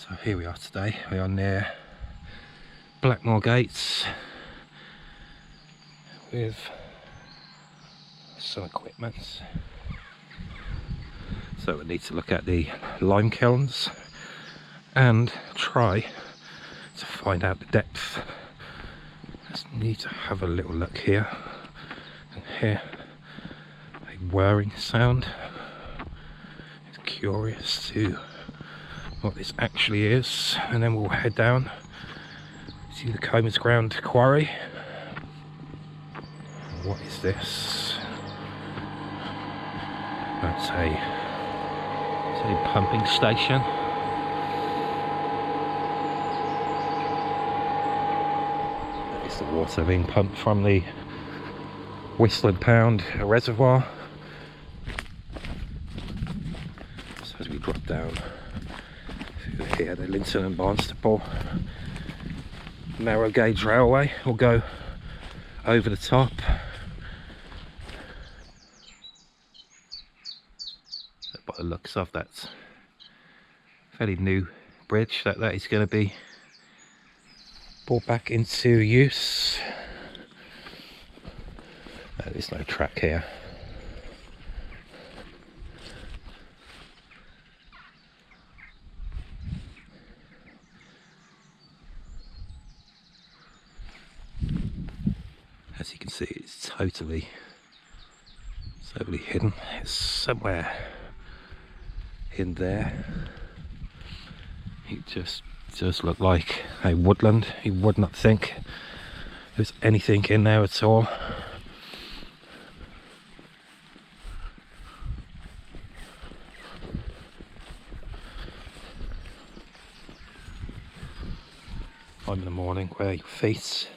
So here we are today. We are near Blackmoor gates with some equipment. So we need to look at the lime kilns and try to find out the depth. Just need to have a little look here and hear a whirring sound. It's curious to what this actually is, and then we'll head down to the Comer's Ground Quarry. What is this? That's a pumping station. That is the water being pumped from the Whistling Pound reservoir. So as we drop down through here, the Linton and Barnstaple narrow gauge railway will go over the top. By the looks of that fairly new bridge, that is going to be brought back into use. There's no track here. As you can see, it's totally hidden. It's somewhere in there. It just does look like a woodland. You would not think there's anything in there at all. Time in the morning where your feet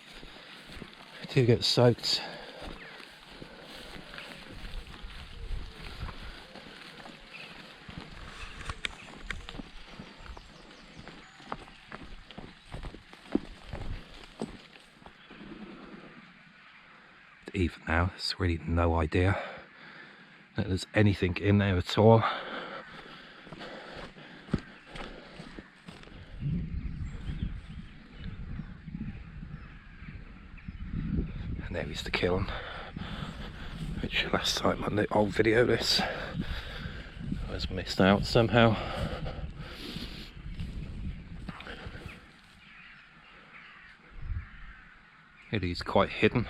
do get soaked. Even now, there's really no idea that there's anything in there at all. And there is the kiln, which last time on the old video this was missed out somehow. It is quite hidden.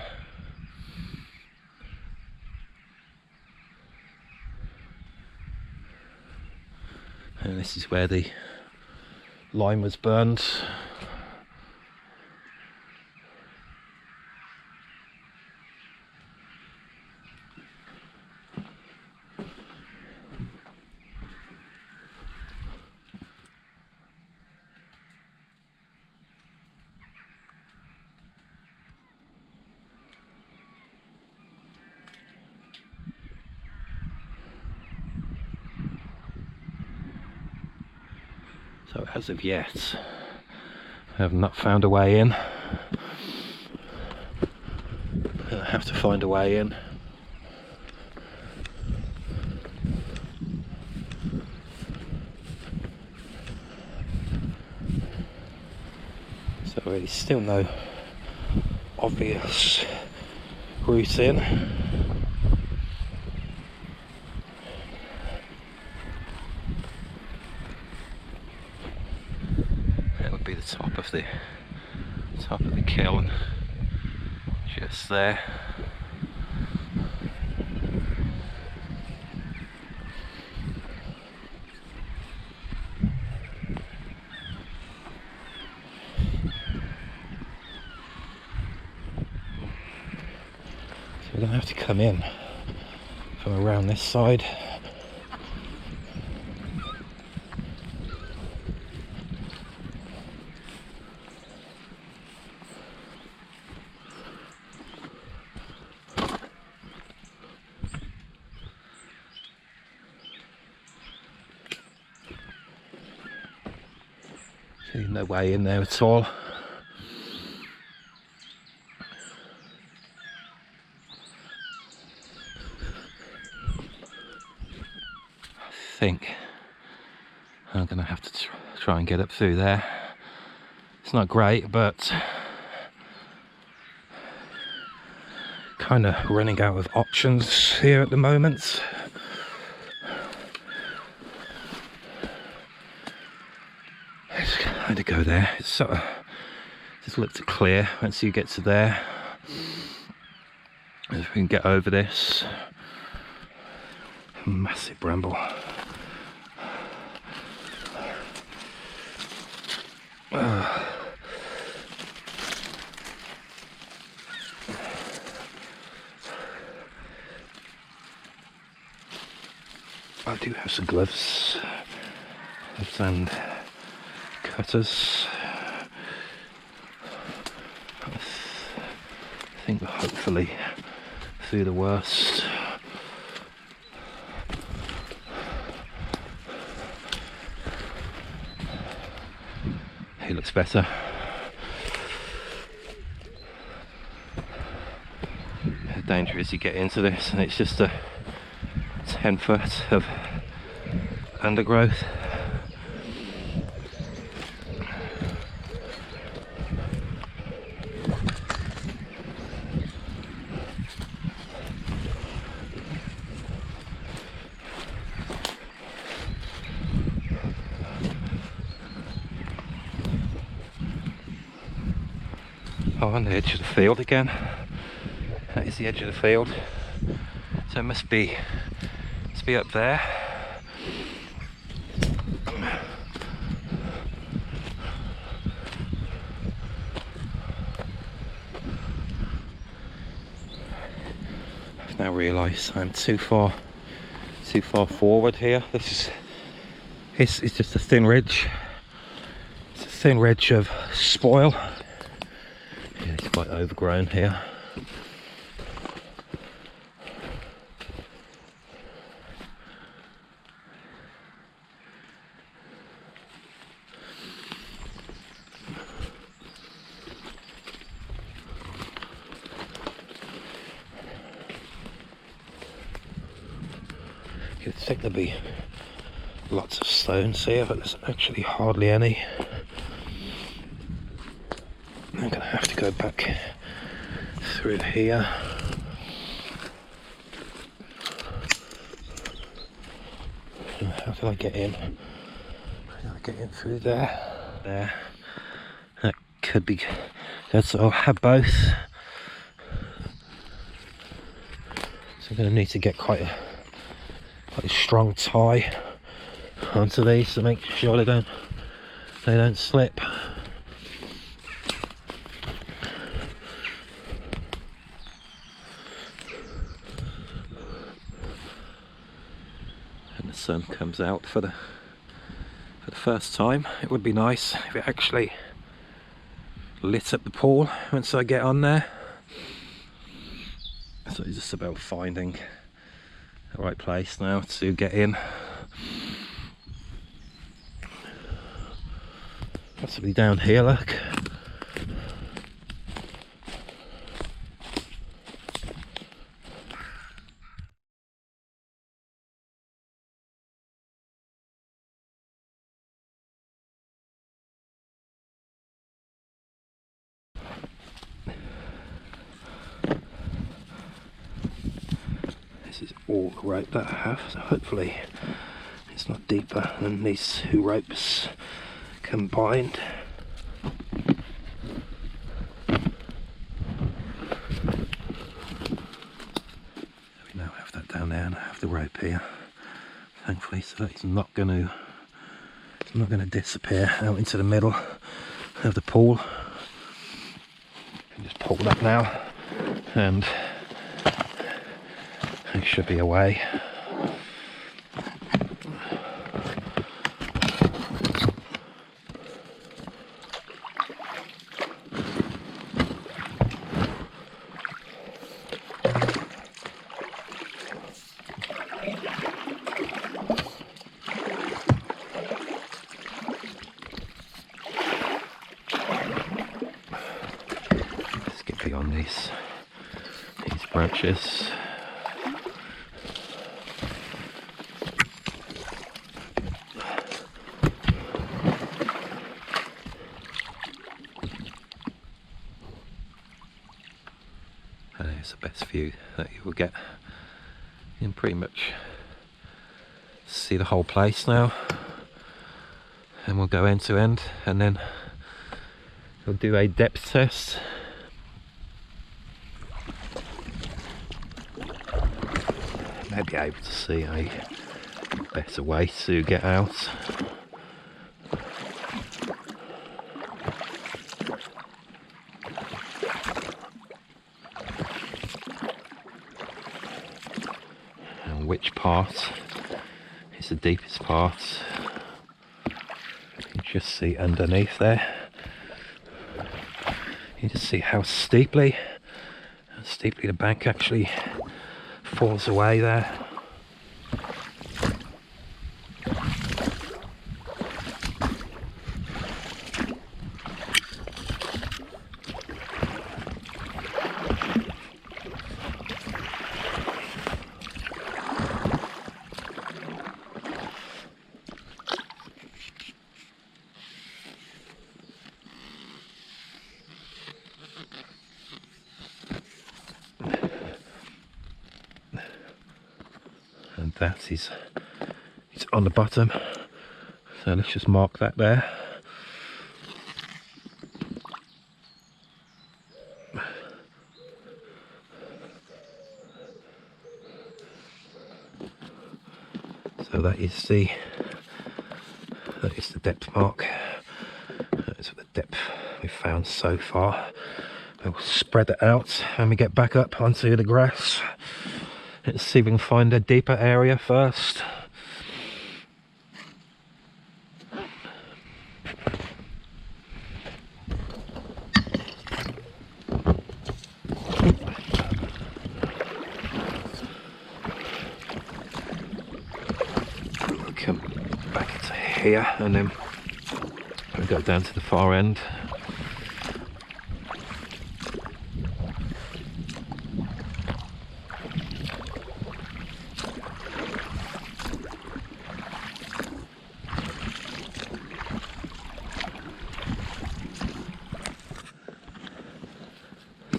And this is where the lime was burned. So as of yet, I have not found a way in. I have to find a way in. So really still no obvious route in. Be the top of the kiln, just there. So we're gonna have to come in from around this side. No way in there at all. I think I'm gonna have to try and get up through there. It's not great, but kind of running out of options here at the moment. Let's kind of go there. It's sort of just looks clear once you get to there. If we can get over this massive bramble. I do have some gloves and cutters. I think we're hopefully through the worst. He looks better. How dangerous you get into this, and it's just a 10 foot of undergrowth. Oh, on the edge of the field again. That is the edge of the field. So it must be up there. I've now realised I'm too far forward here. It's just a thin ridge. It's a thin ridge of spoil. Yeah, it's quite overgrown here. You'd think there'd be lots of stones here, but there's actually hardly any. I'm gonna have to go back through here. How did I get in? How did I get in through there? There. That could be good, so I'll have both. So I'm gonna need to get quite a strong tie onto these to make sure they don't slip. And the sun comes out for the first time. It would be nice if it actually lit up the pool once I get on there. So it's just about finding the right place now to get in. Possibly down here, look. This is all the rope that I have, so hopefully it's not deeper than these two ropes combined. We now have that down there, and I have the rope here, thankfully, so it's not going to disappear out into the middle of the pool. I can just pull that now, and it should be away. Let's get beyond these branches. best view that you will get. You can pretty much see the whole place now, and we'll go end to end, and then we'll do a depth test. Maybe able to see a better way to get out. And which part is the deepest part? You can just see underneath there. You just see how steeply the bank actually falls away there. And that is, it's on the bottom, so let's just mark that there. So that is the depth mark. That's the depth we've found so far. We'll spread it out when we get back up onto the grass. Let's see if we can find a deeper area first. We'll come back into here and then we'll go down to the far end.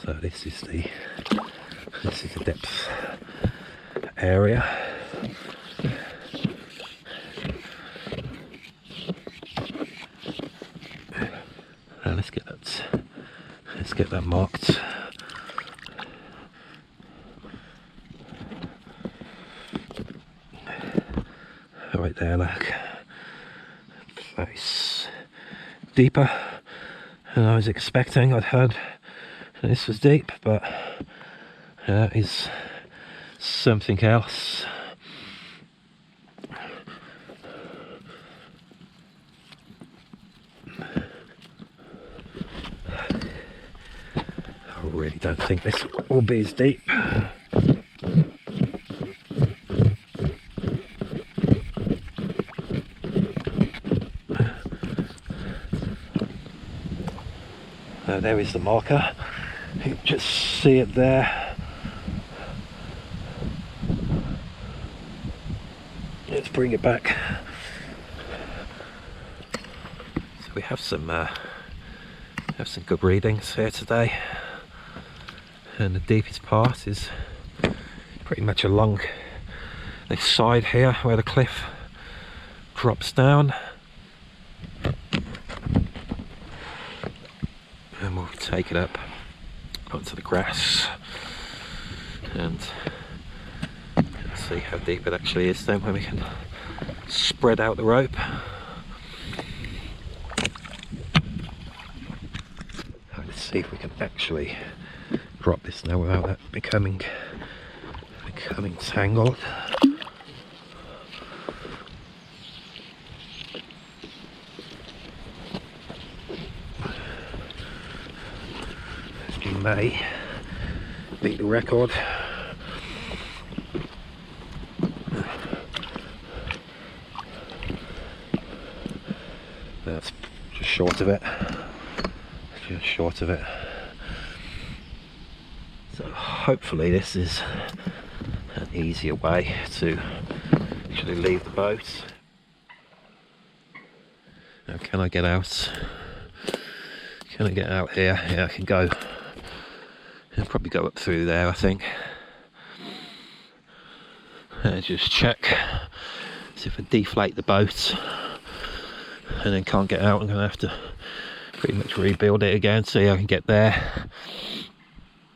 So this is the depth area. Now let's get that marked. Right there, look. That's deeper than I was expecting. I'd heard this was deep, but that is something else. I really don't think this will be as deep. There is the marker. You can just see it there. Let's bring it back. So we have some good readings here today, and the deepest part is pretty much along this side here where the cliff drops down. And we'll take it up onto the grass and see how deep it actually is then when we can spread out the rope. Let's see if we can actually drop this now without that becoming tangled. May beat the record. That's just short of it. Just short of it. So hopefully this is an easier way to actually leave the boat. Now can I get out? Can I get out here? Yeah, I can go Probably go up through there, I think. Just check. See if I deflate the boat and then can't get out, I'm going to have to pretty much rebuild it again, see how I can get there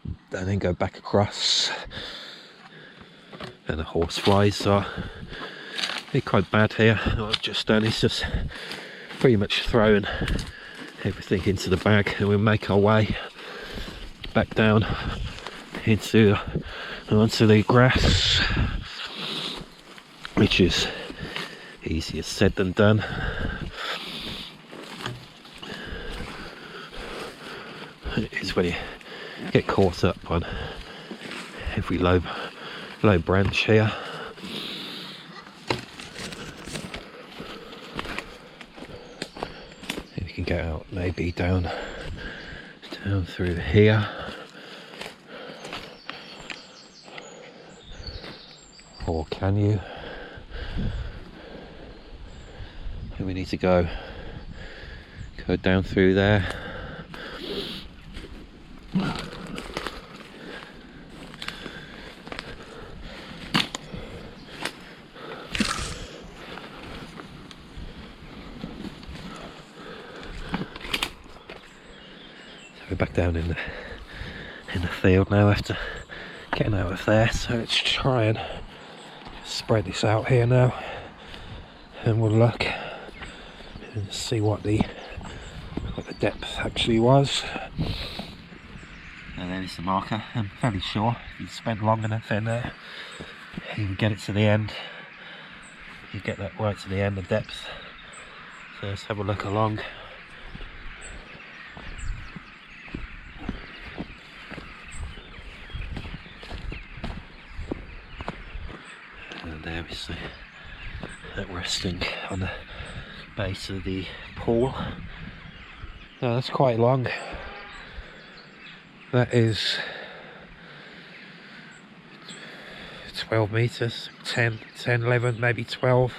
and then go back across. And the horse flies are quite bad here. What I've just done is just pretty much thrown everything into the bag, and we'll make our way back down onto the grass, which is easier said than done. It is when you get caught up on every low branch here. If you can get out, maybe down through here. Or can you? And we need to go down through there. We're back down in the field now after getting out of there, so let's try and spread this out here now, and we'll look and see what the depth actually was. And there's the marker. I'm fairly sure if you spend long enough in there, you can get it to the end. You get that right to the end of depth. So let's have a look along. And there we see that resting on the base of the pool. No, that's quite long. That is 12 meters, 10, 11, maybe 12.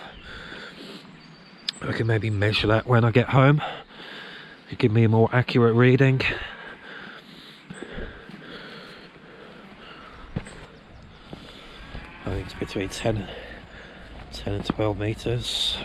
I can maybe measure that when I get home. It'll give me a more accurate reading. I think it's between 10 and 12 meters.